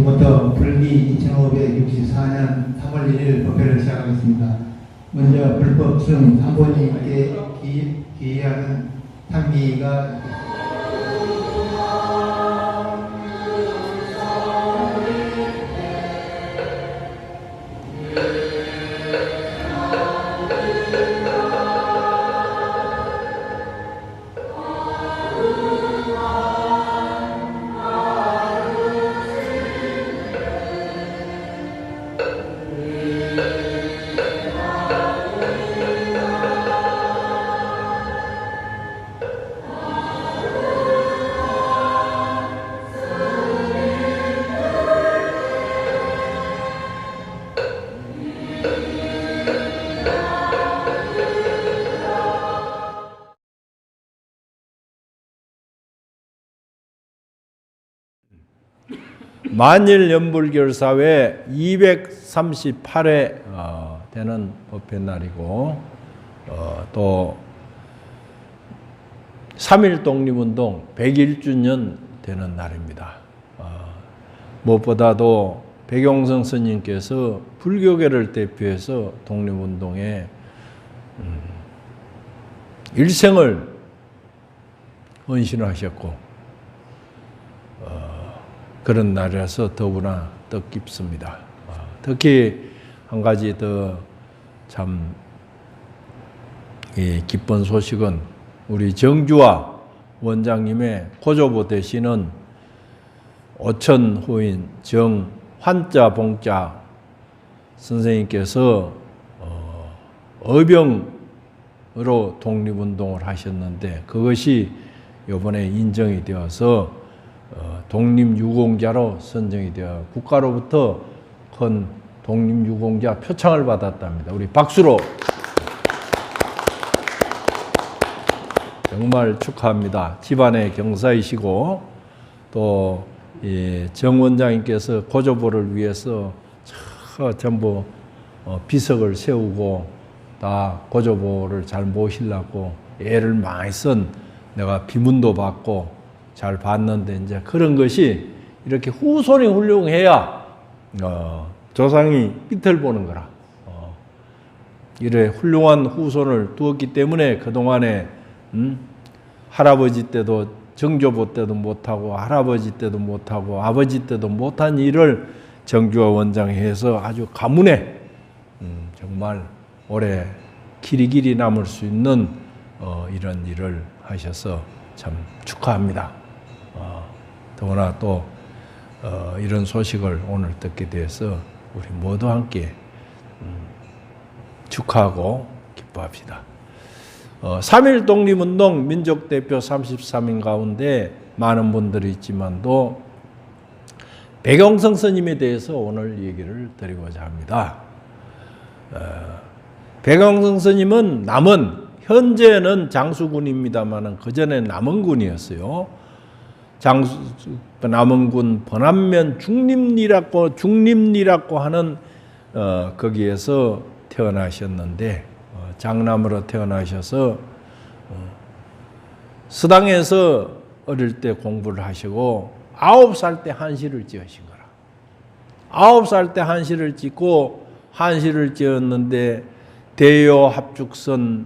지금부터 불기 2564년 3월 1일 법회를 시작하겠습니다. 먼저 불법승 상보님께 기의하는 탐기가 만일연불결사회 238회 되는 법회 날이고 또 3.1 독립운동 101주년 되는 날입니다. 무엇보다도 백용성 스님께서 불교계를 대표해서 독립운동에 일생을 헌신하셨고 그런 날이라서 더구나 뜻깊습니다. 특히 한 가지 더 참 기쁜 소식은 우리 정주화 원장님의 고조부 되시는 오천후인 정환자 봉자 선생님께서 의병으로 독립운동을 하셨는데 그것이 이번에 인정이 되어서 독립유공자로 선정이 되어 국가로부터 큰 독립유공자 표창을 받았답니다. 우리 박수로 정말 축하합니다. 집안의 경사이시고 또 정 원장님께서 고조부를 위해서 전부 비석을 세우고 다 고조부를 잘 모시려고 애를 많이 쓴 내가 비문도 받고 잘 봤는데 이제 그런 것이 이렇게 후손이 훌륭해야 조상이 빛을 보는 거라. 이래 훌륭한 후손을 두었기 때문에 그동안에 할아버지 때도 정조보 때도 못하고 할아버지 때도 못하고 아버지 때도 못한 일을 정주화 원장이 해서 아주 가문에 정말 오래 길이 남을 수 있는 이런 일을 하셔서 참 축하합니다. 더구나 또 이런 소식을 오늘 듣게 돼서 우리 모두 함께 축하하고 기뻐합시다. 3.1 독립운동 민족대표 33인 가운데 많은 분들이 있지만도 백용성 스님에 대해서 오늘 얘기를 드리고자 합니다. 백용성 스님은 현재는 장수군입니다만 그전에 남원군이었어요. 남원군 번안면 중림리라고 하는 거기에서 태어나셨는데 장남으로 태어나셔서 서당에서 어릴 때 공부를 하시고 9살 때 한시를 지으신 거라. 9살 때 한시를 짓고 한시를 지었는데 대요합죽선이라는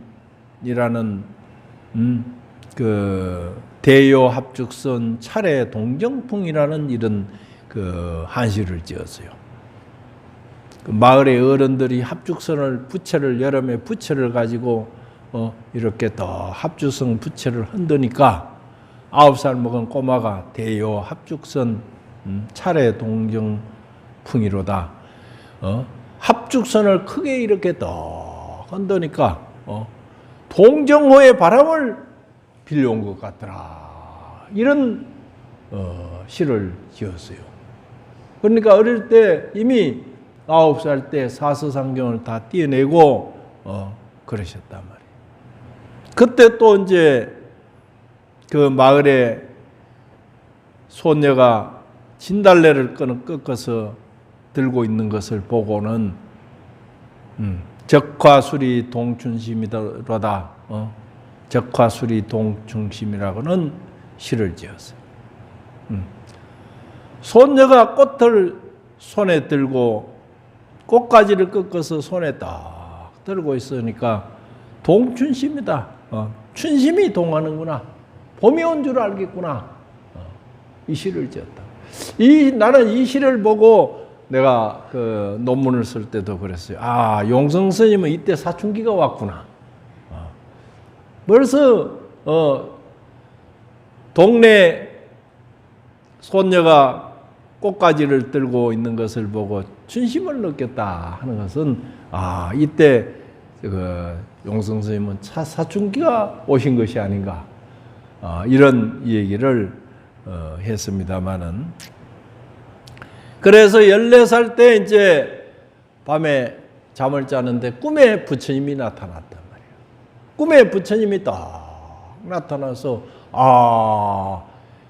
그 대요합죽선 차례 동정풍이라는 이런 그 한시를 지었어요. 그 마을의 어른들이 합죽선을 부채를 여름에 부채를 가지고 이렇게 또 합죽선 부채를 흔드니까 9살 먹은 꼬마가 대요합죽선 차례 동정풍이로다. 합죽선을 크게 이렇게 또 흔드니까 동정호의 바람을 빌려온 것 같더라. 이런 시를 지었어요. 그러니까 어릴 때 이미 9살 때 사서상경을 다 띄어내고 그러셨단 말이에요. 그때 또 이제 그 마을에 소녀가 진달래를 꺾어서 들고 있는 것을 보고는 적화수리 동춘심이로다. 적화수리 동춘심이라고는 시를 지었어요. 손녀가 꽃을 손에 들고 꽃가지를 꺾어서 손에 딱 들고 있으니까 동춘심이다. 춘심이 동하는구나. 봄이 온 줄 알겠구나. 이 시를 지었다. 나는 이 시를 보고 내가 그 논문을 쓸 때도 그랬어요. 아, 용성 스님은 이때 사춘기가 왔구나. 벌써 동네 손녀가 꽃가지를 들고 있는 것을 보고 춘심을 느꼈다 하는 것은 이때 그 용성 스님은 사춘기가 오신 것이 아닌가 이런 얘기를 했습니다마는, 그래서 14살 때 이제 밤에 잠을 자는데 꿈에 부처님이 나타났단 말이에요. 꿈에 부처님이 딱 나타나서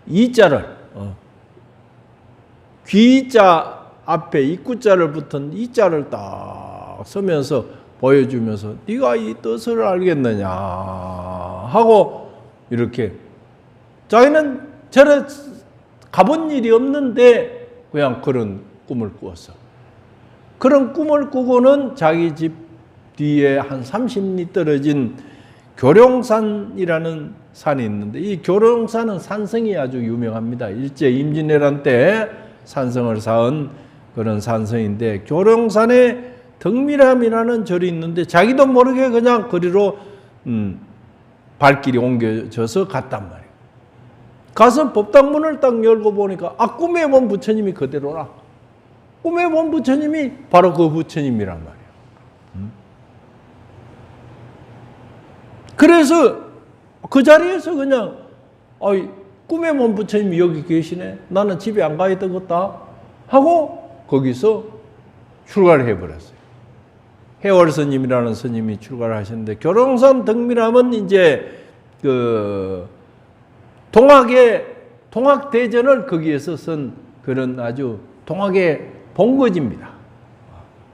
이자를 귀자 앞에 입구자를 붙은 이자를 딱 서면서 보여주면서 네가 이 뜻을 알겠느냐 하고 이렇게 자기는 절에 가본 일이 없는데 그냥 그런 꿈을 꾸었어. 그런 꿈을 꾸고는 자기 집 뒤에 한 30리 떨어진 교룡산이라는 산이 있는데, 이 교룡산은 산성이 아주 유명합니다. 일제 임진왜란 때 산성을 쌓은 그런 산성인데, 교룡산에 덕미람이라는 절이 있는데 자기도 모르게 그냥 거리로 발길이 옮겨져서 갔단 말이에요. 가서 법당문을 딱 열고 보니까 꿈에 본 부처님이 그대로라. 꿈에 본 부처님이 바로 그 부처님이란 말이에요. 그래서 그 자리에서 그냥 꿈에 본 부처님이 여기 계시네. 나는 집에 안 가야 되겠다 하고 거기서 출가를 해버렸어요. 해월 스님이라는 스님이 출가를 하셨는데, 교룡산 덕미람은 이제 그 동학대전을 거기에서 쓴 그런 아주 동학의 본거지입니다.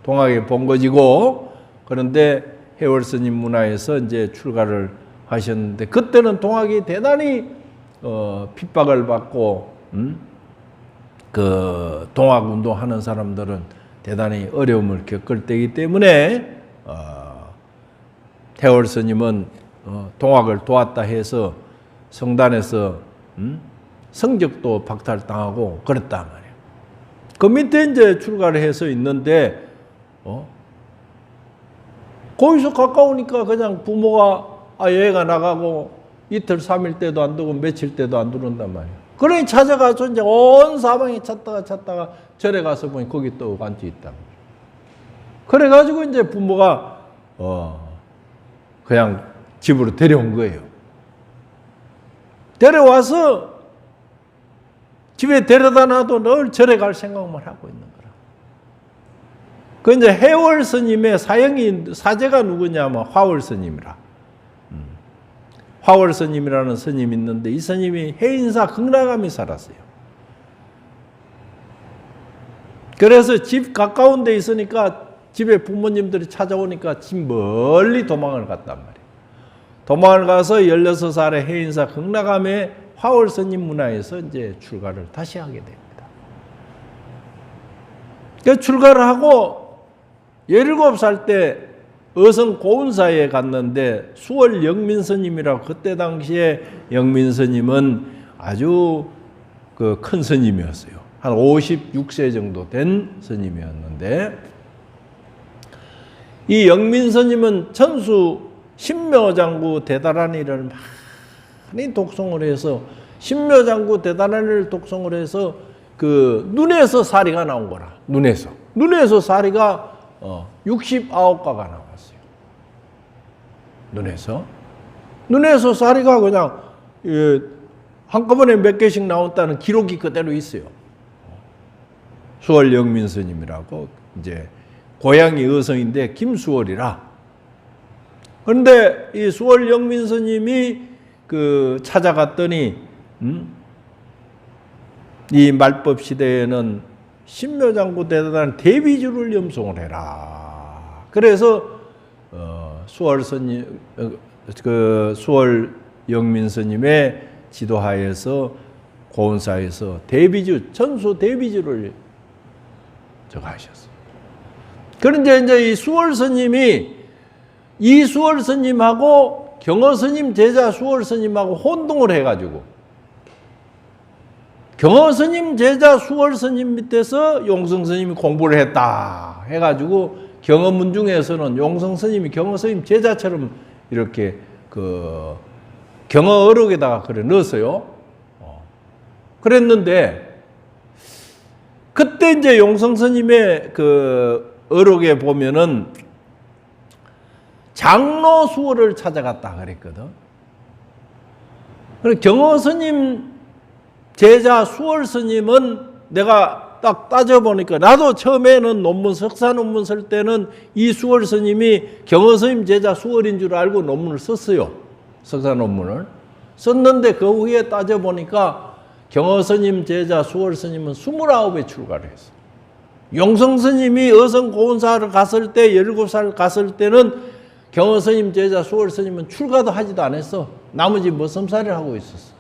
동학의 본거지고, 그런데 해월 스님 문화에서 이제 출가를 하셨는데, 그때는 동학이 대단히 핍박을 받고, 그 동학 운동하는 사람들은 대단히 어려움을 겪을 때이기 때문에 해월 스님은 동학을 도왔다 해서 성단에서 성적도 박탈당하고 그랬단 말이에요. 그 밑에 이제 출가를 해서 있는데 거기서 가까우니까 그냥 부모가 여행가 나가고 이틀 3일 때도 안 두고 며칠 때도 안 들어온단 말이에요. 그러니 찾아가서 이제 온 사방에 찾다가 절에 가서 보니 거기 또 앉아 있단 말이에요. 그래가지고 이제 부모가 그냥 집으로 데려온 거예요. 데려와서 집에 데려다 놔도 늘 절에 갈 생각만 하고 있는 거라. 그 이제 해월 스님의 사제가 누구냐면 화월 스님이라. 화월 스님이라는 스님이 있는데, 이 스님이 해인사 극락암에 살았어요. 그래서 집 가까운 데 있으니까 집에 부모님들이 찾아오니까 집 멀리 도망을 갔단 말이에요. 도망을 가서 16살에 해인사 극락암에 화월 스님 문화에서 이제 출가를 다시 하게 됩니다. 그 출가를 하고 17살 때 어성 고운사에 갔는데, 수월 영민 스님이라고, 그때 당시에 영민 스님은 아주 그 큰 스님이었어요. 한 56세 정도 된 스님이었는데, 이 영민 스님은 천수 신묘장구 대다란이를 많이 독송을 해서, 신묘장구 대다란이를 독송을 해서 그 눈에서 사리가 나온 거라. 눈에서 사리가 69가가 나왔어요. 눈에서 사리가 그냥 한꺼번에 몇 개씩 나왔다는 기록이 그대로 있어요. 수월 영민 스님이라고, 이제 고향이 어성인데 김수월이라. 그런데 이 수월 영민 스님이 그 찾아갔더니 이 말법 시대에는 신묘장구 대단한 대비주를 염송을 해라. 그래서 수월 스님, 그 수월 영민 스님의 지도하에서 고은사에서 대비주, 전수 대비주를 저거 하셨어요. 그런데 이제 이 수월 스님이 이 수월 스님하고 경허 스님 제자 수월 스님하고 혼동을 해가지고 경허 스님 제자 수월 스님 밑에서 용성 스님이 공부를 했다 해가지고 경허 문중에서는 용성 스님이 경허 스님 제자처럼 이렇게 그 경허 어록에다가 그래 넣었어요. 그랬는데 그때 이제 용성 스님의 그 어록에 보면은 장로 수월을 찾아갔다 그랬거든. 그리고 경허 스님 제자 수월 스님은 내가 딱 따져보니까 나도 처음에는 논문 석사 논문 쓸 때는 이 수월 스님이 경허 스님 제자 수월인 줄 알고 논문을 썼어요. 석사 논문을 썼는데 그 후에 따져보니까 경허 스님 제자 수월 스님은 29에 출가를 했어. 용성 스님이 어성 고은사를 갔을 때 17살 갔을 때는 경허 스님 제자 수월 스님은 출가도 하지도 않았어. 나머지 머슴살이를 하고 있었어.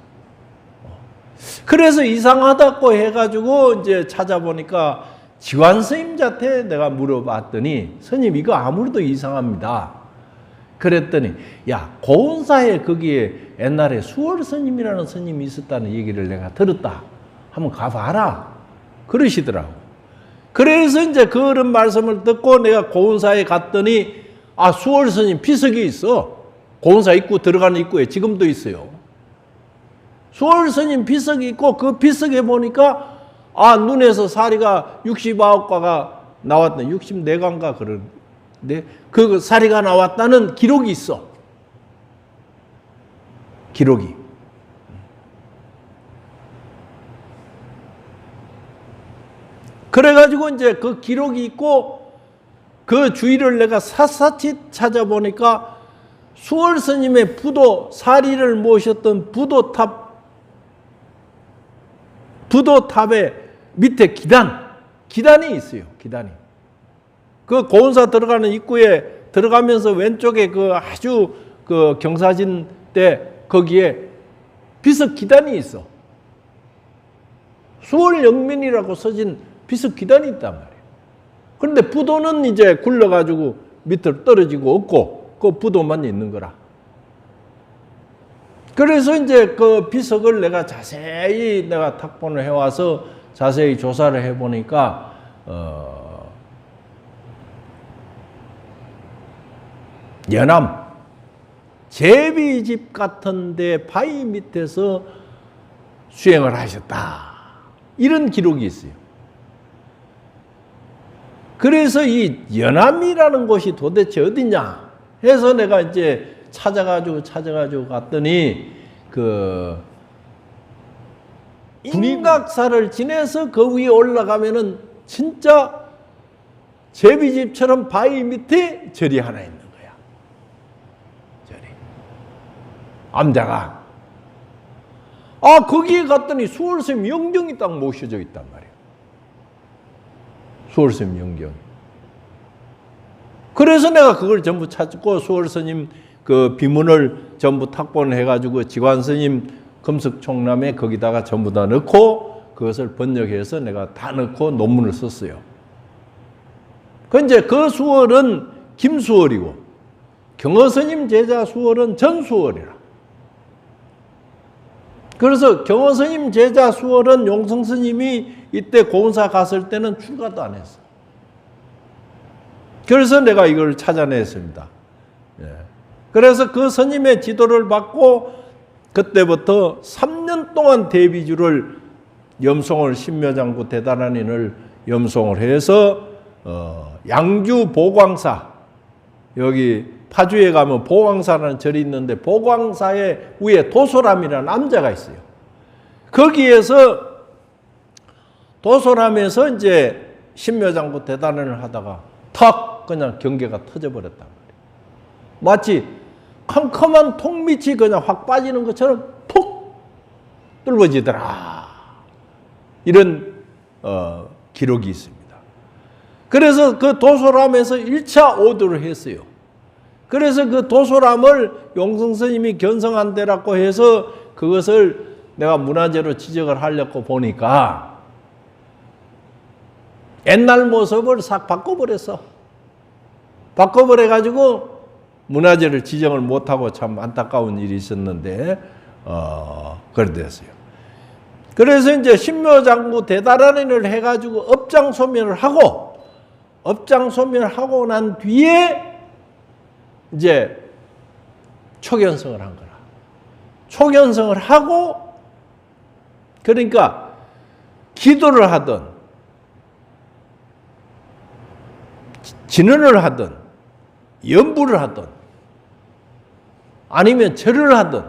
그래서 이상하다고 해가지고 이제 찾아보니까 지관 스님한테 내가 물어봤더니 스님 이거 아무래도 이상합니다. 그랬더니 야 고은사에 거기에 옛날에 수월 스님이라는 스님이 있었다는 얘기를 내가 들었다. 한번 가봐라. 그러시더라고. 그래서 이제 그런 말씀을 듣고 내가 고은사에 갔더니 아 수월 스님 비석이 있어. 고은사 입구 들어가는 입구에 지금도 있어요. 수월 스님 비석이 있고 그 비석에 보니까 아 눈에서 사리가 69가가 나왔다. 64가인가 그런데 그 사리가 나왔다는 기록이 있어. 기록이. 그래가지고 이제 그 기록이 있고 그 주위를 내가 샅샅이 찾아보니까 수월 스님의 부도, 사리를 모셨던 부도탑의 밑에 기단이 있어요. 기단이. 그 고은사 들어가는 입구에 들어가면서 왼쪽에 그 아주 그 경사진 때 거기에 비석 기단이 있어. 수월 영면이라고 써진 비석 기단이 있단 말이에요. 그런데 부도는 이제 굴러가지고 밑으로 떨어지고 없고 그 부도만 있는 거라. 그래서 이제 그 비석을 내가 자세히 내가 탁본을 해와서 자세히 조사를 해보니까 연암 제비집 같은데 바위 밑에서 수행을 하셨다. 이런 기록이 있어요. 그래서 이 연암이라는 곳이 도대체 어디냐 해서 내가 이제 찾아가지고 갔더니 그 인각사를 지내서 그 위에 올라가면은 진짜 제비집처럼 바위 밑에 절이 하나 있는 거야. 절이. 암자가. 아, 거기에 갔더니 수월스님 영정이 딱 모셔져 있단 말이야. 수월스님 영정. 그래서 내가 그걸 전부 찾고 수월스님 그 비문을 전부 탁본해가지고 지관스님 금석총남에 거기다가 전부 다 넣고 그것을 번역해서 내가 다 넣고 논문을 썼어요. 근데 그 수월은 김수월이고 경허스님 제자 수월은 전수월이라. 그래서 경허스님 제자 수월은 용성스님이 이때 고은사 갔을 때는 출가도 안 했어. 그래서 내가 이걸 찾아냈습니다. 예. 그래서 그 스님의 지도를 받고 그때부터 3년 동안 대비주를 염송을 신묘장구 대단한인을 염송을 해서 양주 보광사 여기 파주에 가면 보광사라는 절이 있는데 보광사의 위에 도소람이라는 남자가 있어요. 거기에서 도소람에서 이제 신묘장구 대단한을 하다가 턱 그냥 경계가 터져버렸단 말이에요. 마치 컴컴한 통밑이 그냥 확 빠지는 것처럼 푹 뚫어지더라. 이런 기록이 있습니다. 그래서 그 도소람에서 1차 오도를 했어요. 그래서 그 도소람을 용성스님이 견성한 데라고 해서 그것을 내가 문화재로 지적을 하려고 보니까 옛날 모습을 싹 바꿔버렸어. 바꿔버려가지고 문화재를 지정을 못하고 참 안타까운 일이 있었는데 그래 됐어요. 그래서 이제 신묘장구 대단원을 해가지고 업장 소멸을 하고 난 뒤에 이제 초견성을 한 거라. 초견성을 하고 그러니까 기도를 하든 진언을 하든 연부를 하든 아니면 절을 하든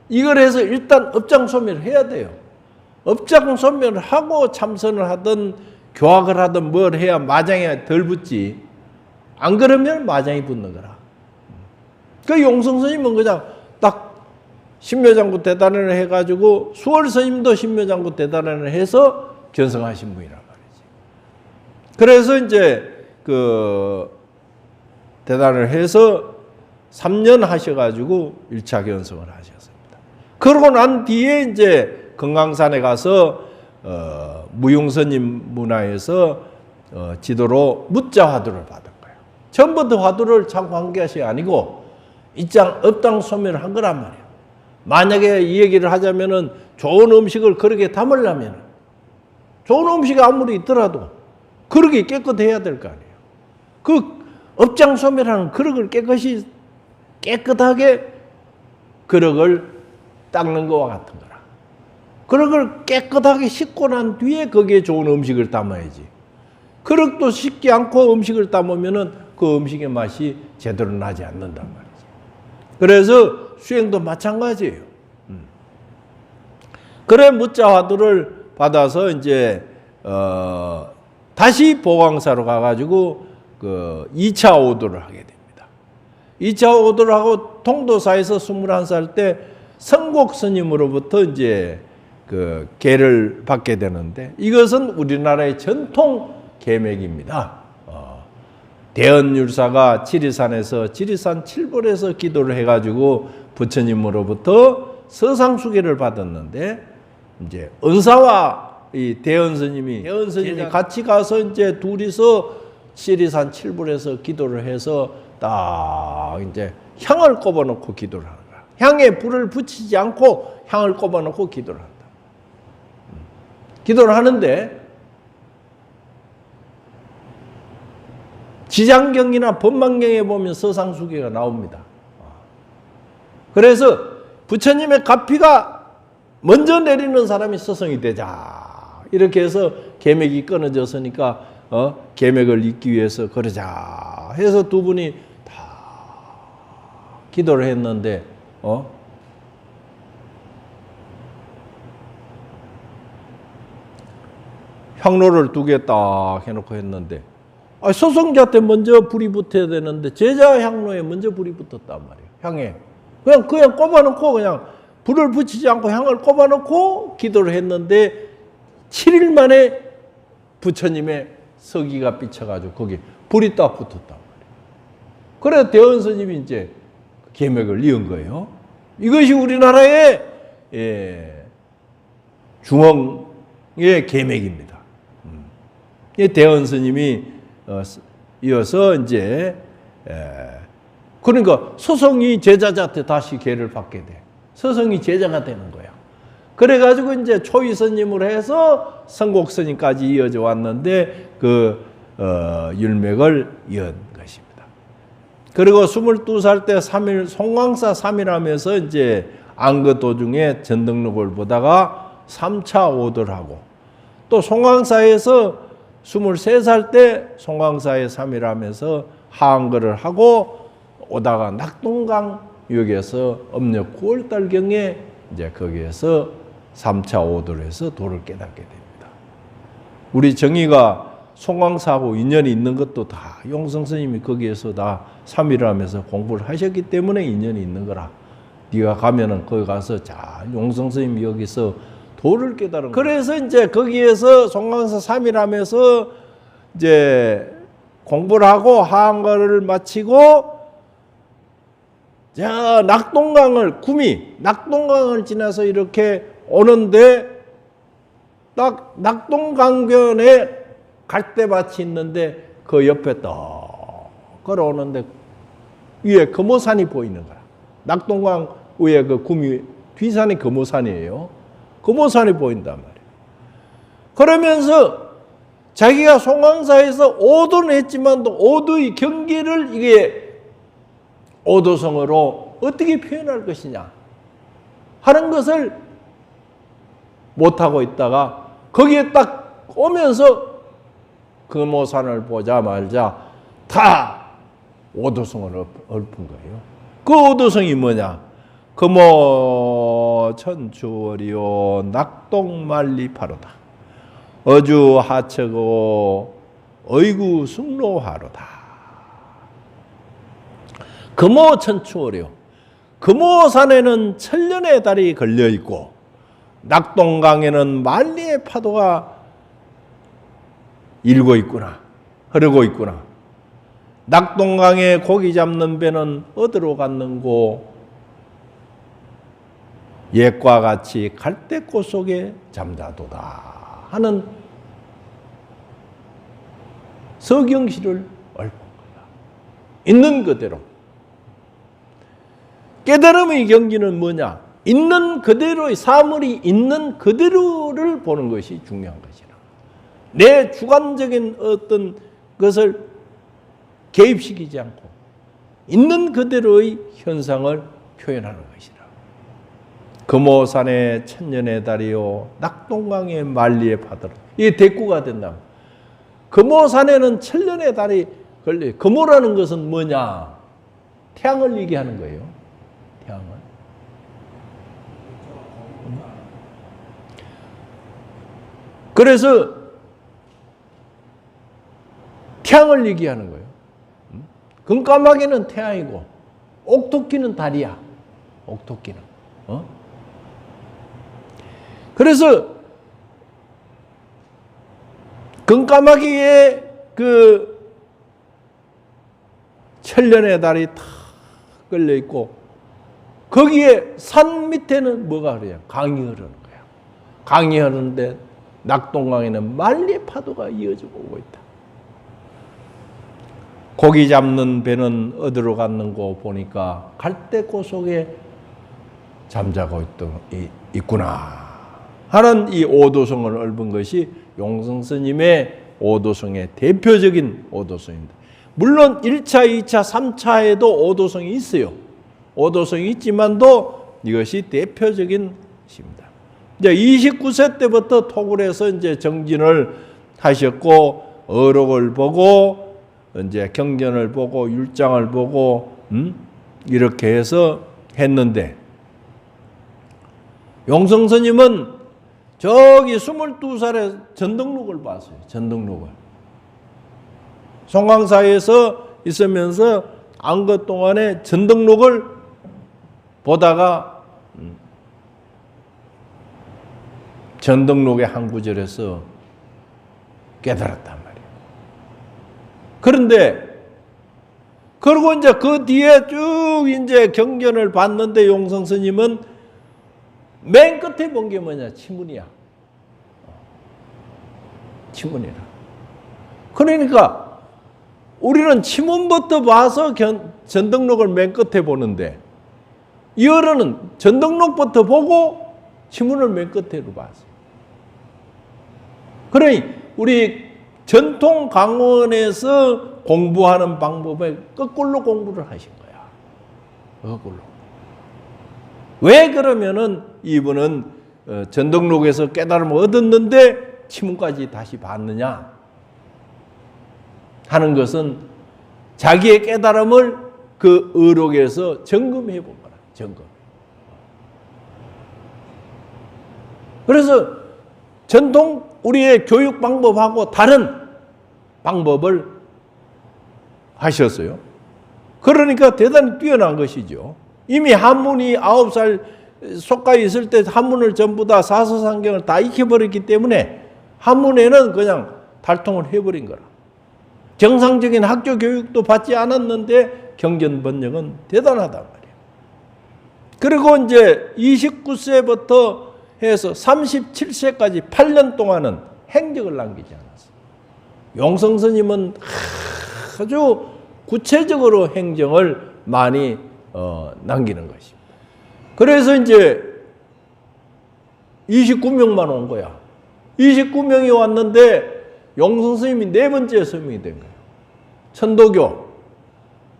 이걸 해서 일단 업장 소멸을 해야 돼요. 업장 소멸을 하고 참선을 하든 교학을 하든 뭘 해야 마장이 덜 붙지. 안 그러면 마장이 붙는 거라. 그 용성스님은 그냥 딱 신묘장구 대단원을 해가지고 수월스님도 신묘장구 대단원을 해서 견성하신 분이란 말이지. 그래서 이제 그 대단을 해서 3년 하셔가지고 1차 견성을 하셨습니다. 그러고 난 뒤에 이제 금강산에 가서 무용스님 문화에서 지도로 무자 화두를 받은 거예요. 처음부터 화두를 참고한 것이 아니고 업장 소멸을 한 거란 말이에요. 만약에 이 얘기를 하자면은 좋은 음식을 그렇게 담으려면 좋은 음식이 아무리 있더라도 그릇이 깨끗해야 될 거 아니에요. 그 업장 소멸하는 그릇을 깨끗하게 그릇을 닦는 것과 같은 거라. 그릇을 깨끗하게 씻고 난 뒤에 거기에 좋은 음식을 담아야지. 그릇도 씻지 않고 음식을 담으면은 그 음식의 맛이 제대로 나지 않는단 말이지. 그래서 수행도 마찬가지예요. 그래 무자 화두를 받아서 이제 다시 보광사로 가가지고 그 2차 오도를 하게 됩니다. 2차 오도를 하고 통도사에서 21살 때 성곡 스님으로부터 이제 그 계를 받게 되는데 이것은 우리나라의 전통 계맥입니다. 대언율사가 지리산에서 지리산 칠불에서 기도를 해가지고 부처님으로부터 서상수계를 받았는데 이제 은사와 이 대언스님이 같이 가서 이제 둘이서 지리산 칠불에서 기도를 해서 딱 이제 향을 꼽아놓고 기도를 하는 거야. 향에 불을 붙이지 않고 향을 꼽아놓고 기도를 한다. 기도를 하는데 지장경이나 법망경에 보면 서상수계가 나옵니다. 그래서 부처님의 가피가 먼저 내리는 사람이 서성이 되자. 이렇게 해서 계맥이 끊어졌으니까 계맥을 잇기 위해서 그러자 해서 두 분이 다 기도를 했는데 향로를 두 개 딱 해놓고 했는데 서성자한테 먼저 불이 붙어야 되는데 제자 향로에 먼저 불이 붙었단 말이에요. 향에 그냥 꼽아놓고 그냥 불을 붙이지 않고 향을 꼽아놓고 기도를 했는데 7일 만에 부처님의 서기가 비쳐가지고 거기 불이 딱 붙었단 말이에요. 그래서 대언 스님이 이제 계맥을 이은 거예요. 이것이 우리나라의 중흥의 계맥입니다. 대언 스님이 이어서 이제 그러니까 서성이 제자한테 다시 계를 받게 돼. 서성이 제자가 되는 거야. 그래가지고 이제 초이스님으로 해서 성곡스님까지 이어져 왔는데 그 율맥을 이은 것입니다. 그리고 22살 때 3일 송광사 3일 하면서 이제 안거 도중에 전등록을 보다가 3차 오도를 하고 또 송광사에서 23살 때 송광사에 3일 하면서 하안거를 하고 오다가 낙동강 여기에서 음력 9월달경에 이제 거기에서 3차 오도를 해서 도를 깨닫게 됩니다. 우리 정의가 송광사하고 인연이 있는 것도 다 용성 스님이 거기에서 다 3일을 하면서 공부를 하셨기 때문에 인연이 있는 거라. 네가 가면은 거기 가서 자 용성 스님이 여기서 도를 깨달은 그래서 이제 거기에서 송광사 3일 하면서 이제 공부를 하고 하한거를 마치고 자 낙동강을 구미 낙동강을 지나서 이렇게 오는데 딱 낙동강변에 갈대밭이 있는데 그 옆에 떡 걸어오는데 위에 금오산이 보이는 거야. 낙동강 위에 그 구미 뒤산이 금오산이에요. 금오산이 보인단 말이에요. 그러면서 자기가 송황사에서 오도는 했지만도 오도의 경계를 이게 오도성으로 어떻게 표현할 것이냐 하는 것을 못하고 있다가 거기에 딱 오면서 금오산을 보자마자 다 오도성을 엎은 거예요. 그 오도성이 뭐냐? 금오 천추월이요 낙동만리파로다. 어주 하척고 어이구 승로하로다. 금오 천추월이요. 금오산에는 천년의 달이 걸려 있고 낙동강에는 만리의 파도가 일고 있구나. 흐르고 있구나. 낙동강에 고기 잡는 배는 어디로 갔는고 옛과 같이 갈대꽃 속에 잠자도다 하는 서경시를 읊은 거다. 있는 그대로. 깨달음의 경지는 뭐냐? 있는 그대로의 사물이 있는 그대로를 보는 것이 중요한 것이라. 내 주관적인 어떤 것을 개입시키지 않고 있는 그대로의 현상을 표현하는 것이라. 금오산의 천년의 달이요 낙동강의 만리의 파도로. 이게 대꾸가 된다. 금오산에는 천년의 달이 걸려. 금오라는 것은 뭐냐? 태양을 얘기하는 거예요. 태양을. 그래서 태양을 얘기하는 거예요. 금까마귀는 태양이고 옥토끼는 달이야. 옥토끼는. 그래서 금까마귀의 그 천년의 달이 탁 걸려 있고 거기에 산 밑에는 뭐가 그래요? 강이 흐르는 거야. 강이 흐르는데 낙동강에는 만리의 파도가 이어지고 오고 있다. 고기 잡는 배는 어디로 갔는고 보니까 갈대꽃 속에 잠자고 있구나 하는 이 오도성을 읊은 것이 용성 스님의 오도성의 대표적인 오도성입니다. 물론 1차, 2차, 3차에도 오도성이 있어요. 오도성이 있지만도 이것이 대표적인 것입니다. 이제 29세 때부터 토굴에서 이제 정진을 하셨고 어록을 보고 이제 경전을 보고 율장을 보고 이렇게 해서 했는데 용성 스님은 저기 22살에 전등록을 봤어요. 전등록을. 송황사에서 있으면서 안것 동안에 전등록을 보다가 전등록의 한 구절에서 깨달았단 말이에요. 그런데 그리고 이제 그 뒤에 쭉 이제 경전을 봤는데 용성 스님은 맨 끝에 본 게 뭐냐? 치문이야. 치문이라. 그러니까 우리는 치문부터 봐서 전등록을 맨 끝에 보는데 이 어른은 전등록부터 보고 치문을 맨 끝으로 봤어요. 그러니 우리 전통 강원에서 공부하는 방법에 거꾸로 공부를 하신 거야. 거꾸로. 왜 그러면은 이분은 전등록에서 깨달음을 얻었는데 치문까지 다시 봤느냐 하는 것은 자기의 깨달음을 그 의록에서 점검해 본 거라. 점검. 그래서 전통 우리의 교육 방법하고 다른 방법을 하셨어요. 그러니까 대단히 뛰어난 것이죠. 이미 한문이 9살 속가에 있을 때 한문을 전부 다 사서상경을 다 익혀버렸기 때문에 한문에는 그냥 달통을 해버린 거라. 정상적인 학교 교육도 받지 않았는데 경전 번역은 대단하단 말이에요. 그리고 이제 29세부터 해서 37세까지 8년 동안은 행적을 남기지 않았어요. 용성 스님은 아주 구체적으로 행정을 많이 남기는 것입니다. 그래서 이제 29명만 온 거야. 29명이 왔는데 용성 스님이 네 번째 스님이 된 거예요. 천도교,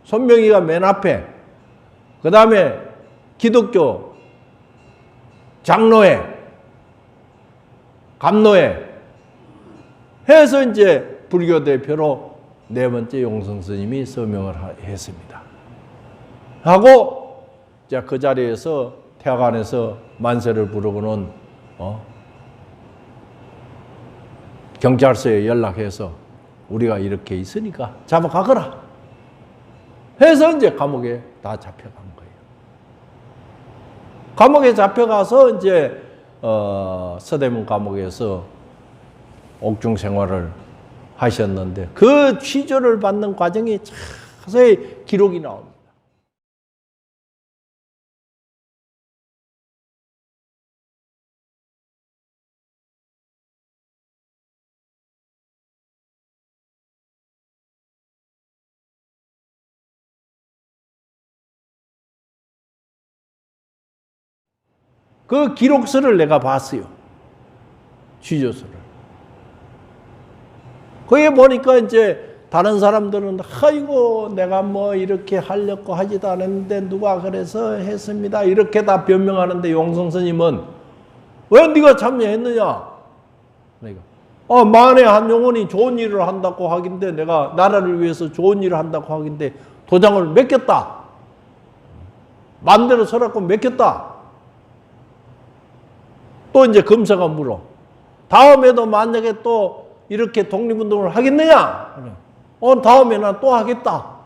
손명이가 맨 앞에, 그 다음에 기독교, 장로회, 감로회 해서 이제 불교 대표로 네 번째 용성 스님이 서명을 했습니다. 하고 자, 그 자리에서 태화관에서 만세를 부르고는 경찰서에 연락해서 우리가 이렇게 있으니까 잡아가거라 해서 이제 감옥에 다 잡혀간 거예요. 감옥에 잡혀가서 이제 서대문 감옥에서 옥중 생활을 하셨는데 그 취조를 받는 과정이 자세히 기록이 나옵니다. 그 기록서를 내가 봤어요. 취조서를. 거기에 보니까 이제 다른 사람들은 아이고 내가 뭐 이렇게 하려고 하지도 않았는데 누가 그래서 했습니다. 이렇게 다 변명하는데 용성 스님은 왜 네가 참여했느냐? 그러니까 만에 한 영혼이 좋은 일을 한다고 하긴데 내가 나라를 위해서 좋은 일을 한다고 하긴데 도장을 맡겼다. 마음대로 서라고 맡겼다. 또 이제 검사가 물어. 다음에도 만약에 또 이렇게 독립운동을 하겠느냐? 다음에는 또 하겠다.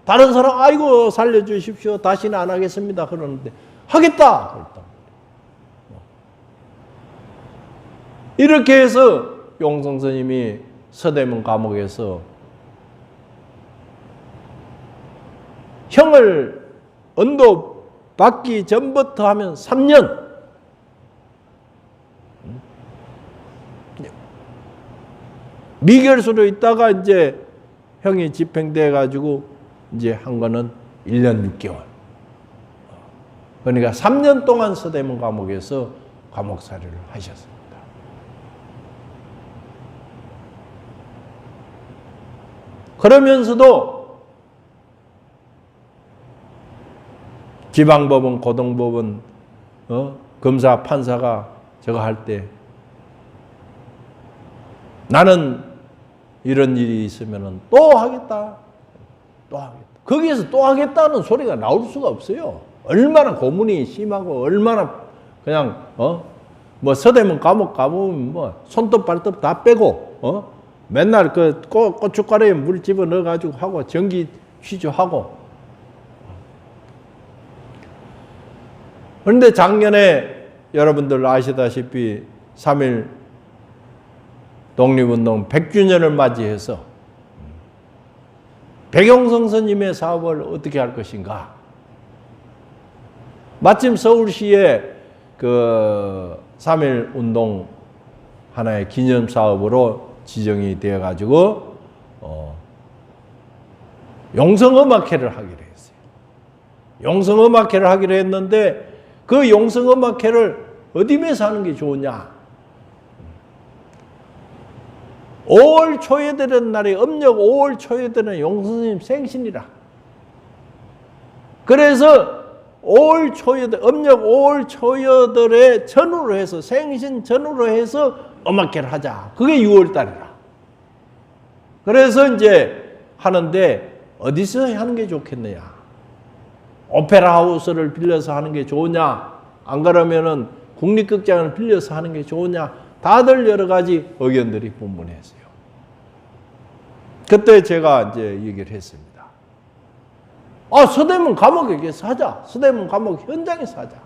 다른 사람, 아이고, 살려주십시오. 다시는 안 하겠습니다. 그러는데, 하겠다! 그랬다. 이렇게 해서 용성 스님이 서대문 감옥에서 형을 언도 받기 전부터 하면 3년, 미결수로 있다가 이제 형이 집행돼 가지고 이제 한 거는 1년 6개월. 그러니까 3년 동안 서대문 감옥에서 감옥살이를 하셨습니다. 그러면서도 지방법원, 고등법원, 검사, 판사가 저거 할 때 나는 이런 일이 있으면 또 하겠다. 또 하겠다. 거기에서 또 하겠다는 소리가 나올 수가 없어요. 얼마나 고문이 심하고 얼마나 그냥 뭐 서대문 감옥 가보면 뭐 손톱 발톱 다 빼고 맨날 그 고춧가루에 물 집어 넣어 가지고 하고 전기 취조하고. 그런데 작년에 여러분들 아시다시피 3.1 독립운동 100주년을 맞이해서 백용성 스님의 사업을 어떻게 할 것인가. 마침 서울시에 그 3.1 운동 하나의 기념 사업으로 지정이 되어 가지고 용성음악회를 하기로 했어요. 용성음악회를 하기로 했는데 그 용성음악회를 어디에서 하는 게 좋으냐? 5월 초에 되는 날이 음력 5월 초에 되는 용성스님 생신이라. 그래서 5월 초여들, 음력 5월 초여들에 전후로 해서 생신 전후로 해서 음악회를 하자. 그게 6월 달이라. 그래서 이제 하는데 어디서 하는 게 좋겠느냐? 오페라 하우스를 빌려서 하는 게 좋으냐? 안 그러면은 국립극장을 빌려서 하는 게 좋으냐? 다들 여러 가지 의견들이 분분했어요. 그때 제가 이제 얘기를 했습니다. 서대문 감옥에서 하자. 서대문 감옥 현장에서 하자.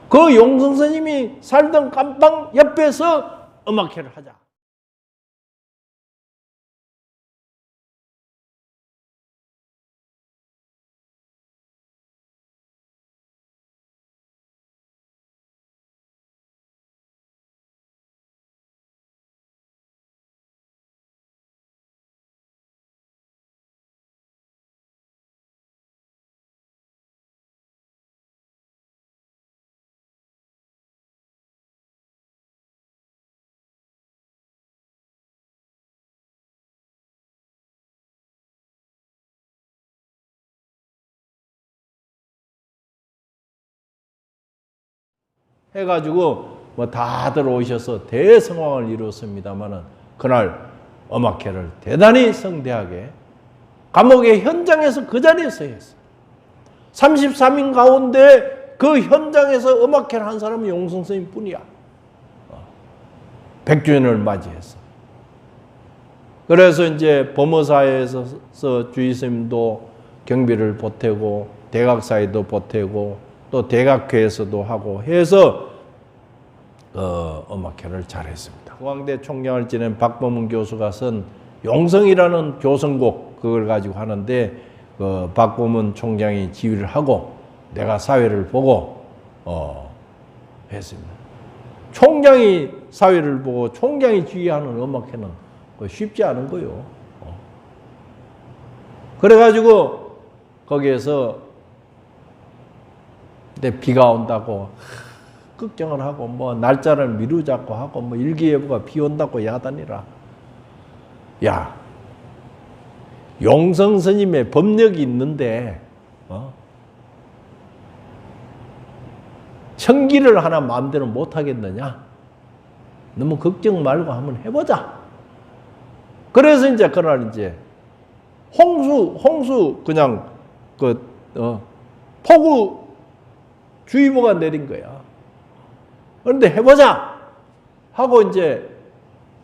그 용성 스님이 살던 감방 옆에서 음악회를 하자. 해가지고 뭐 다들 오셔서 대성황을 이루었습니다마는 그날 엄학회를 대단히 성대하게 감옥의 현장에서 그 자리에서 했어요. 33인 가운데 그 현장에서 엄학회를 한 사람은 용성스님 뿐이야. 100주년을 맞이해서. 그래서 이제 범어사에서 주의스님도 경비를 보태고 대각사에도 보태고 또 대각회에서도 하고 해서 엄학회를 잘했습니다. 중앙대 총장을 지낸 박범은 교수가 쓴 용성이라는 교성곡 그걸 가지고 하는데 박범은 총장이 지휘를 하고 내가 사회를 보고 했습니다. 총장이 사회를 보고 총장이 지휘하는 음악회는 쉽지 않은 거요. 그래가지고 거기에서 근데 비가 온다고 걱정을 하고 뭐 날짜를 미루자고 하고 뭐 일기예보가 비 온다고 야단이라. 야, 용성 스님의 법력이 있는데 청기를 하나 마음대로 못 하겠느냐? 너무 걱정 말고 한번 해보자. 그래서 이제 그날 이제 홍수 그냥 폭우 주의보가 내린 거야. 그런데 해보자 하고 이제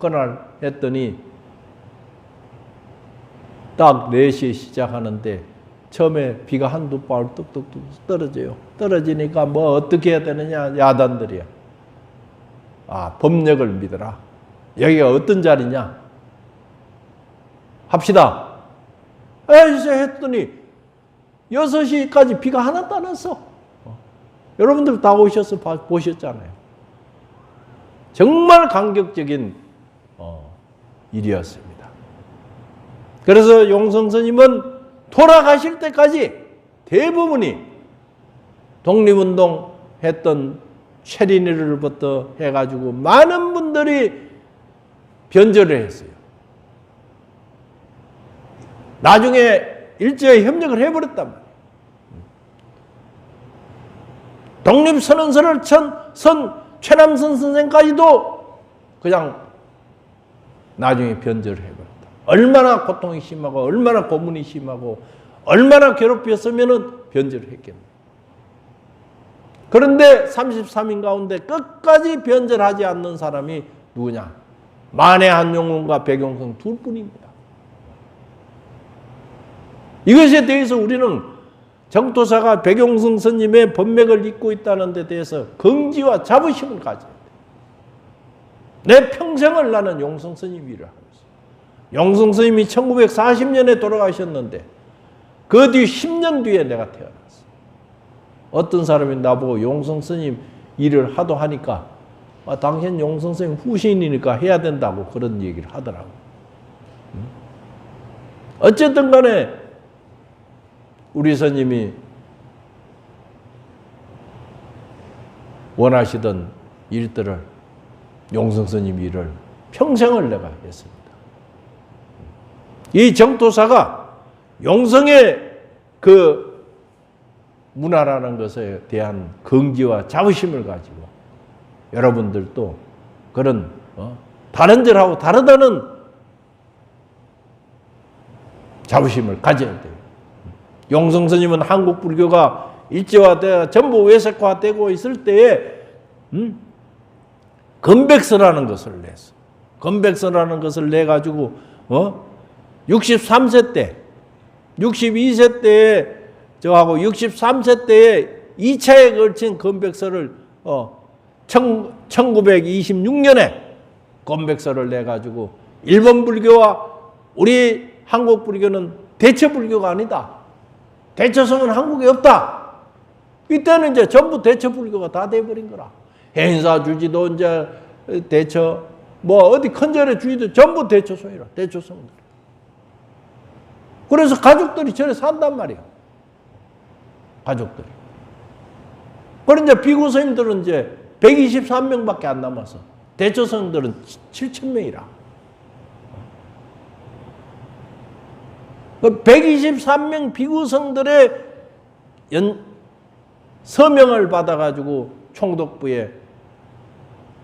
그날 했더니 딱 4시에 시작하는데 처음에 비가 한두 방울 뚝뚝뚝 떨어져요. 떨어지니까 뭐 어떻게 해야 되느냐 야단들이야. 아, 법력을 믿어라. 여기가 어떤 자리냐? 합시다. 이제 했더니 6시까지 비가 하나도 안 왔어. 여러분들 다 오셔서 보셨잖아요. 정말 감격적인 일이었습니다. 그래서 용성 스님은 돌아가실 때까지 대부분이 독립운동 했던 최린이를부터 해가지고 많은 분들이 변절을 했어요. 나중에 일제에 협력을 해버렸단 말이에요. 독립선언서를 선 최남선 선생까지도 그냥 나중에 변절을 해버렸다. 얼마나 고통이 심하고 얼마나 고문이 심하고 얼마나 괴롭혔으면 변절을 했겠네. 그런데 33인 가운데 끝까지 변절하지 않는 사람이 누구냐? 만해 한용운과 백용성 둘뿐입니다. 이것에 대해서 우리는 정토사가 백용성 스님의 법맥을 잇고 있다는 데 대해서 긍지와 자부심을 가져야 돼. 내 평생을 나는 용성 스님 일을 하고 있어요. 용성 스님이 1940년에 돌아가셨는데 그 뒤 10년 뒤에 내가 태어났어. 어떤 사람이 나보고 용성 스님 일을 하도 하니까 당신 용성 스님 후신이니까 해야 된다고 그런 얘기를 하더라고. 어쨌든 간에 우리 스님이 원하시던 일들을 용성 스님 일을 평생을 내가 했습니다. 이 정토사가 용성의 그 문화라는 것에 대한 긍지와 자부심을 가지고 여러분들도 그런 다른 절하고 다르다는 자부심을 가져야 돼요. 용성 스님은 한국 불교가 일제화되어 전부 외색화되고 있을 때에 건백서라는 것을 냈어. 건백서라는 것을 내가지고 63세 때 62세 때에 저하고 63세 때에 2차에 걸친 건백서를 1926년에 건백서를 내가지고 일본 불교와 우리 한국 불교는 대처 불교가 아니다. 대처성은 한국에 없다. 이때는 이제 전부 대처 불교가 다 돼버린 거라. 행사 주지도 이제 대처, 뭐 어디 큰절에 주지도 전부 대처성이라. 대처성들. 그래서 가족들이 절에 산단 말이야. 가족들이. 그런 이제 비구 스님들은 이제 123명밖에 안 남아서 대처성들은 7,000명이라. 123명 비구성들의 서명을 받아가지고 총독부에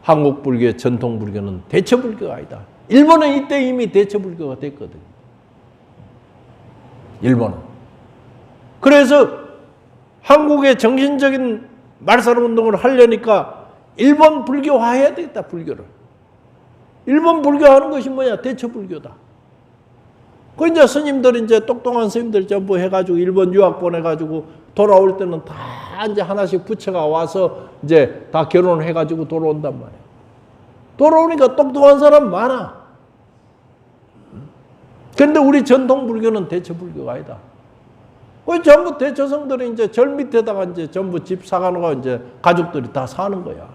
한국 불교의 전통 불교는 대처 불교가 아니다. 일본은 이때 이미 대처 불교가 됐거든요. 일본은. 그래서 한국의 정신적인 말살 운동을 하려니까 일본 불교화해야 되겠다, 불교를. 일본 불교하는 것이 뭐냐? 대처 불교다. 그 이제 스님들, 이제 똑똑한 스님들 전부 해가지고 일본 유학 보내가지고 돌아올 때는 다 이제 하나씩 부처가 와서 이제 다 결혼을 해가지고 돌아온단 말이야. 돌아오니까 똑똑한 사람 많아. 근데 우리 전통 불교는 대처 불교가 아니다. 그 전부 대처성들이 이제 절 밑에다가 이제 전부 집 사가놓고 이제 가족들이 다 사는 거야.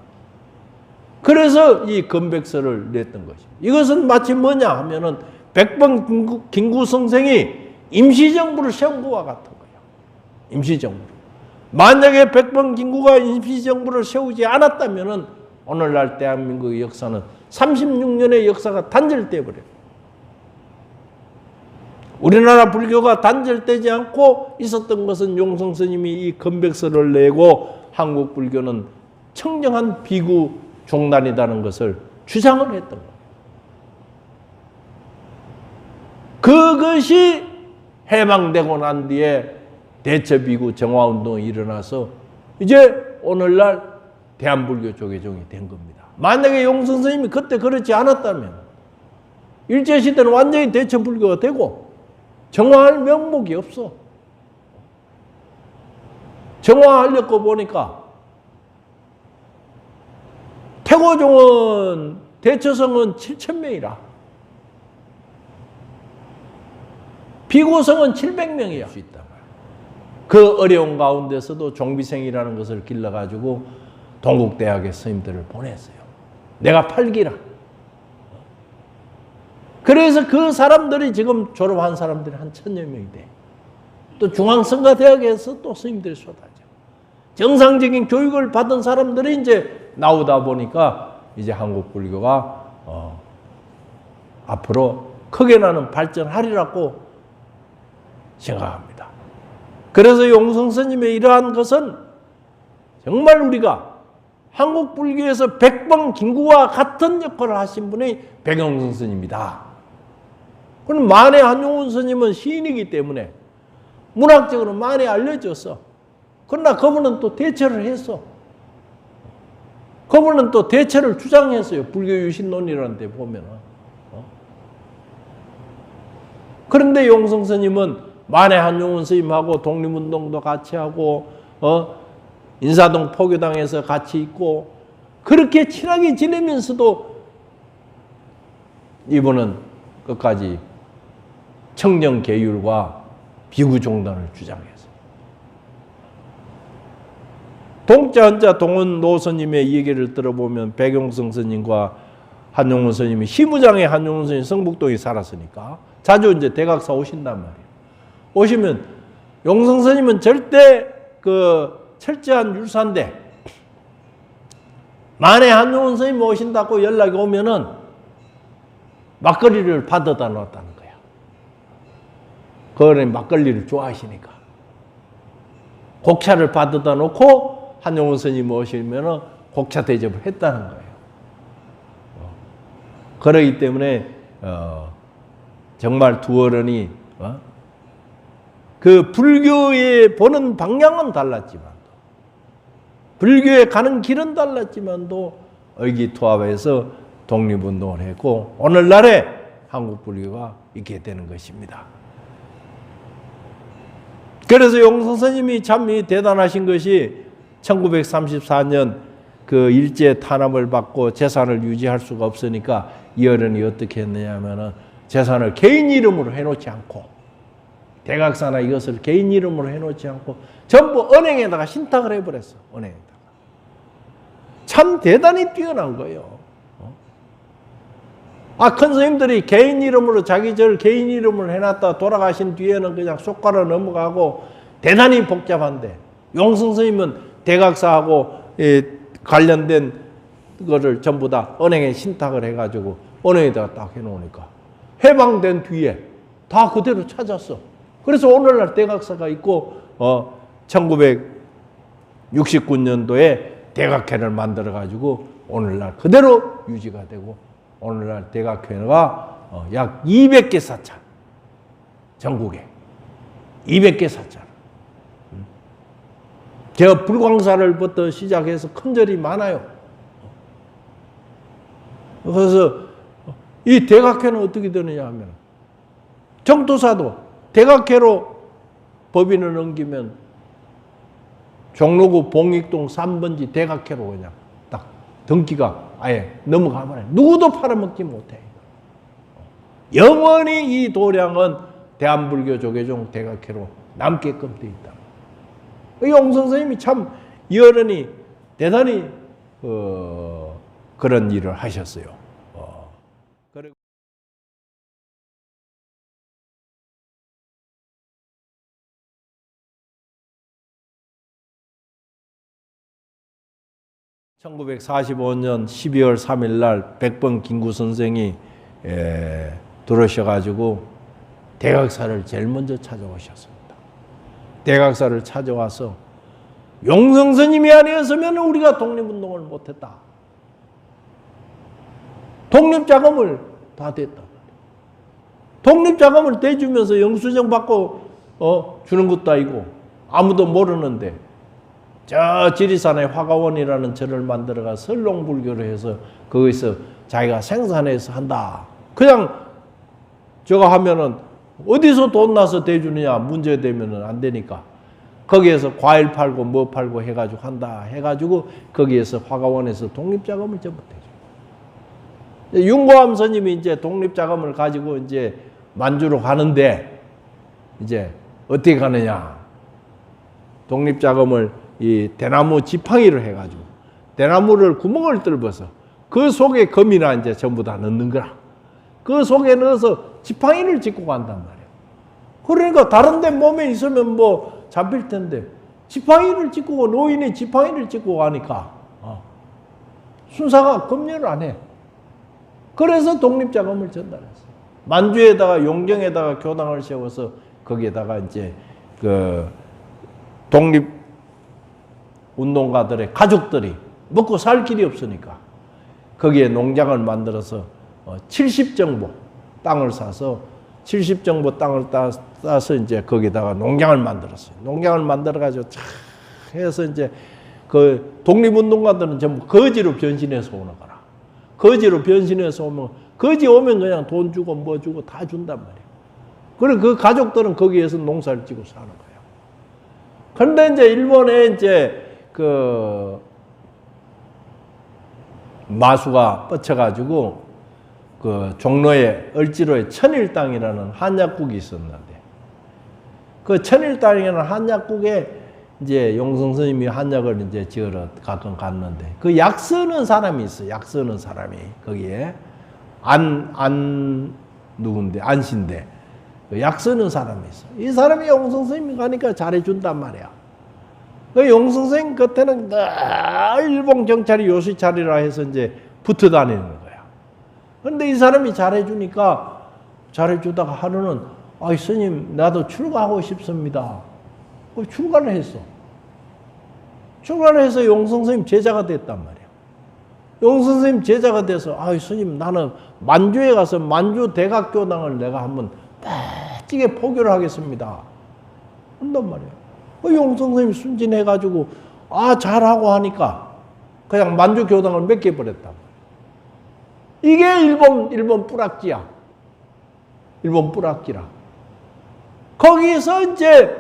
그래서 이 건백서를 냈던 것이. 이것은 마치 뭐냐 하면은 백번 김구 선생이 임시정부를 세운 것과 같은 거예요. 임시정부를. 만약에 백번 김구가 임시정부를 세우지 않았다면은 오늘날 대한민국의 역사는 36년의 역사가 단절돼 버려요. 우리나라 불교가 단절되지 않고 있었던 것은 용성 스님이 이 건백서를 내고 한국 불교는 청정한 비구 종단이라는 것을 주장을 했던 거예요. 그것이 해방되고 난 뒤에 대처비구 정화운동이 일어나서 이제 오늘날 대한불교 조계종이 된 겁니다. 만약에 용성 스님이 그때 그렇지 않았다면 일제시대는 완전히 대처불교가 되고 정화할 명목이 없어. 정화하려고 보니까 태고종은 대처성은 7,000명이라 비고성은 700명이야. 그 어려운 가운데서도 종비생이라는 것을 길러가지고 동국대학의 스님들을 보냈어요. 내가 팔기라. 그래서 그 사람들이 지금 졸업한 사람들이 한 1,000여 명이 돼. 또 중앙성가대학에서 또 스님들이 쏟아져. 정상적인 교육을 받은 사람들이 이제 나오다 보니까 이제 한국 불교가 앞으로 크게 나는 발전하리라고 생각합니다. 그래서 용성 스님의 이러한 것은 정말 우리가 한국 불교에서 백번 김구와 같은 역할을 하신 분이 백영성 스님이다. 그럼 만해 한용운 스님은 시인이기 때문에 문학적으로 많이 알려졌어. 그러나 그분은 또 대처를 했어. 그분은 또 대처를 주장했어요. 불교 유신론이라는 데 보면은. 그런데 용성 스님은 만해 한용운 스님하고 독립운동도 같이 하고, 인사동 포교당에서 같이 있고, 그렇게 친하게 지내면서도 이분은 끝까지 청정계율과 비구종단을 주장했어요. 동자헌자 동원 노스님의 얘기를 들어보면 백용성 스님과 한용운 스님이 시무장에 한용운 스님 성북동에 살았으니까 자주 이제 대각사 오신단 말이에요. 오시면 용성 스님은 절대 그 철저한 율사인데 만에 한용운 스님 오신다고 연락이 오면은 막걸리를 받아다 놨다는 거야. 그거는 막걸리를 좋아하시니까. 곡차를 받아다 놓고 한용운 스님 오시면은 곡차 대접을 했다는 거예요. 그러기 때문에 정말 두 어른이 그 불교에 보는 방향은 달랐지만 불교에 가는 길은 달랐지만도 의기투합해서 독립운동을 했고 오늘날에 한국 불교가 있게 되는 것입니다. 그래서 용성 스님이 참 대단하신 것이 1934년 그 일제 탄압을 받고 재산을 유지할 수가 없으니까 이 어른이 어떻게 했느냐면은 재산을 개인 이름으로 해놓지 않고 대각사나 이것을 개인 이름으로 해놓지 않고 전부 은행에다가 신탁을 해버렸어. 은행에다가. 참 대단히 뛰어난 거예요. 큰 스님들이 개인 이름으로 자기 절 개인 이름으로 해놨다 돌아가신 뒤에는 그냥 쏙 갈아 넘어가고 대단히 복잡한데 용성 스님은 대각사하고 관련된 거를 전부 다 은행에 신탁을 해가지고 은행에다가 딱 해놓으니까 해방된 뒤에 다 그대로 찾았어. 그래서 오늘날 대각사가 있고 1969년도에 대각회를 만들어가지고 오늘날 그대로 유지가 되고 오늘날 대각회가 약 200개 사찰, 전국에 200개 사찰. 제가 불광사를부터 시작해서 큰 절이 많아요. 그래서 이 대각회는 어떻게 되느냐 하면 정토사도 대각회로 법인을 넘기면 종로구 봉익동 3번지 대각회로 그냥 딱 등기가 아예 넘어가 버려요. 누구도 팔아먹지 못해. 영원히 이 도량은 대한불교 조계종 대각회로 남게끔 돼 있다. 용성 선생님이 참 여런히 대단히 그런 일을 하셨어요. 그리고 1945년 12월 3일 날 백번 김구 선생이 들어오셔가지고 대각사를 제일 먼저 찾아오셨습니다. 대각사를 찾아와서 용성 스님이 아니었으면 우리가 독립운동을 못했다. 독립자금을 다 댔단 말이에요. 독립자금을 떼주면서 영수증 받고 주는 것도 아니고 아무도 모르는데 저 지리산에 화가원이라는 절을 만들어가 설롱불교를 해서 거기서 자기가 생산해서 한다. 그냥 저거 하면은 어디서 돈 나서 대주느냐 문제되면은 안 되니까 거기에서 과일 팔고 뭐 팔고 해가지고 한다 해가지고 거기에서 화가원에서 독립자금을 전부 대줘. 윤고암 스님이 이제 독립자금을 가지고 이제 만주로 가는데 이제 어떻게 가느냐. 독립자금을 이 대나무 지팡이를 해가지고 대나무를 구멍을 뚫어서 그 속에 금이나 이제 전부 다 넣는 거라. 그 속에 넣어서 지팡이를 짚고 간단 말이에요. 그러니까 다른 데 몸에 있으면 뭐 잡힐 텐데 지팡이를 짚고 노인이 지팡이를 짚고 가니까 순사가 검열을 안 해. 그래서 독립자금을 전달했어요. 만주에다가 용정에다가 교당을 세워서 거기에다가 이제 그 독립 운동가들의 가족들이 먹고 살 길이 없으니까 거기에 농장을 만들어서 70정보 땅을 사서 70정보 땅을 따서 이제 거기다가 농장을 만들었어요. 농장을 만들어가지고 쫙 해서 이제 그 독립운동가들은 전부 거지로 변신해서 오는 거라. 거지로 변신해서 오면 거지 오면 그냥 돈 주고 뭐 주고 다 준단 말이에요. 그리고 그 가족들은 거기에서 농사를 짓고 사는 거예요. 그런데 이제 일본에 이제 그 마수가 뻗쳐가지고 그 종로에 을지로에 천일당이라는 한약국이 있었는데 그 천일당이라는 한약국에 이제 용성 스님이 한약을 이제 지으러 가끔 갔는데 그 약 쓰는 사람이 있어. 약 쓰는 사람이 거기에 누군데 안신데 그 약 쓰는 사람이 있어. 이 사람이 용성 스님이 가니까 잘해준단 말이야. 그 용성 스님 겉에는 늘 일본 경찰이 요시 차리라 해서 이제 붙어 다니는 거야. 그런데 이 사람이 잘해주니까 잘해주다가 하루는 아이 스님 나도 출가하고 싶습니다. 출가를 했어. 출가를 해서 용성 스님 제자가 됐단 말이야. 용성 스님 제자가 돼서 아이 스님 나는 만주에 가서 만주 대각교당을 내가 한번 멋지게 포교를 하겠습니다. 한단 말이야. 용성 스님이 순진해가지고 잘하고 하니까 그냥 만주 교당을 맡겨버렸단 말이야. 이게 일본 뿌락지야. 일본 뿌락지라. 거기서 이제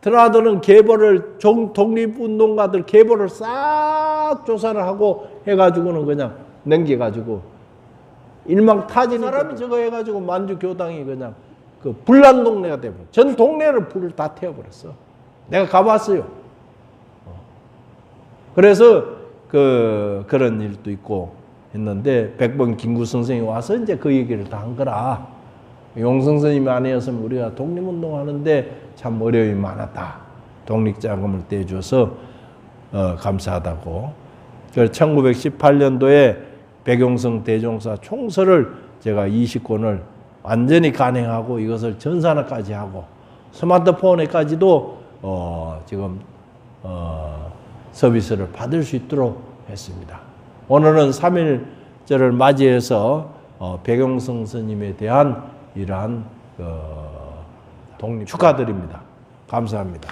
드나드는 계보를 독립운동가들 계보를 싹 조사를 하고 해가지고는 그냥 넘겨가지고 일망타진 사람이 저거 해가지고 만주 교당이 그냥 그 불난 동네가 되고 전 동네를 불을 다 태워버렸어. 내가 가봤어요. 그래서 그런 일도 있고 했는데 백번 김구 선생이 와서 이제 그 얘기를 다 한 거라. 용성 스님이 아니었으면 우리가 독립운동 하는데 참 어려움이 많았다. 독립자금을 떼줘서 감사하다고. 1918년도에 백용성 대종사 총서를 제가 20권을 완전히 간행하고 이것을 전산화까지 하고 스마트폰에까지도 지금 서비스를 받을 수 있도록 했습니다. 오늘은 3.1절을 맞이해서 백용성 스님에 대한 이러한 독립 축하드립니다. 감사합니다.